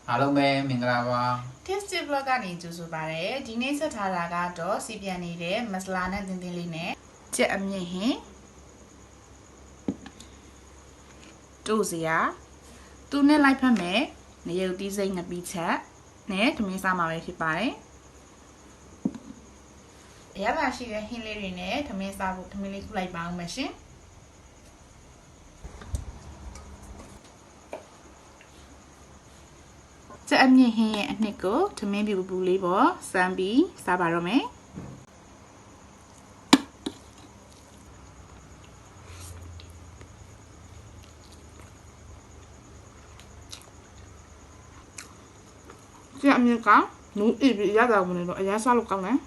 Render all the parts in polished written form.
အားလုံးပဲမင်္ဂလာပါ Tasty Vlog ကနေကြိုဆိုပါရစေဒီနေ့ဆက်ထားတာကတော့စီပြန်နေတဲ့မဆလာနဲ့တင်းတင်းလေးနဲ့ကြက်အမြင့်ဟင်တို့စရာသူနဲ့လိုက်ဖက်မယ်နေရုပ်သီးစိမ့်ငပိချက်နဲ့သမင်းစားမှာပဲဖြစ်ပါတယ်အရသာရှိတဲ့ဟင်းလေးတွေနဲ့သမင်းစားဖို့သမင်းလေးခုလိုက်ပါအောင်မရှင်ကြက်အမြင့်ဟင်းရဲ့အနှစ်ကိုသမင်းပြူပူလေးပေါ်စမ်းပြီးစားပါတော့မယ်ကြက်အမြင့်ကနူးအိပ်ပြီးရတာဝင်လို့အရင်စားလို့ကောင်းတယ်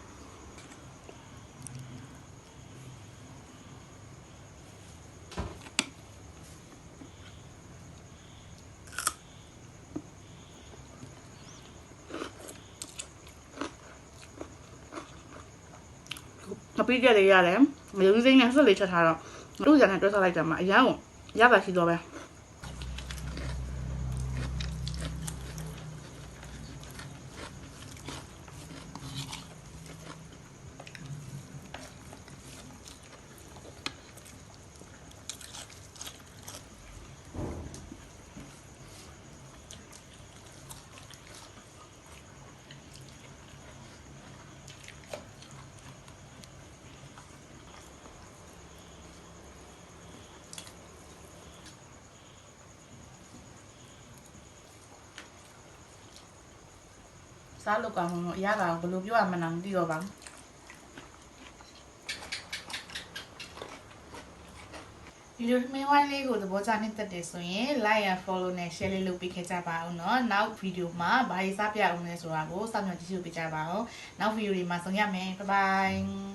ငပိကြက်လေးရတယ်ငရုတ်စိမ့်နဲ့ဆက်လေးချက်ထားတော့သူ့ကြံနဲ့တွဲစားလိုက်တာမှအရင်ကရပါရှိတော့ပဲစားလို့ကောင်းလို့အရသာဘယ်လိုပြောရမှန်းမသိတော့ပါဘူးဒီလိုမင်းဝိုင်းလေးကိုသဘောကျနေတဲ့တယ်ဆိုရင် like and follow နဲ့ share လေးလုပ်ပေးခဲ့ကြပါဦးเนาะနောက်ဗီဒီယိုမှာဘာတွေစပြအောင်လဲဆိုတာကိုစောင့်မျှော်ကြည့်ရှုပေးကြပါဦးနောက်ဗီဒီယိုတွေမှာဆုံရမယ် bye bye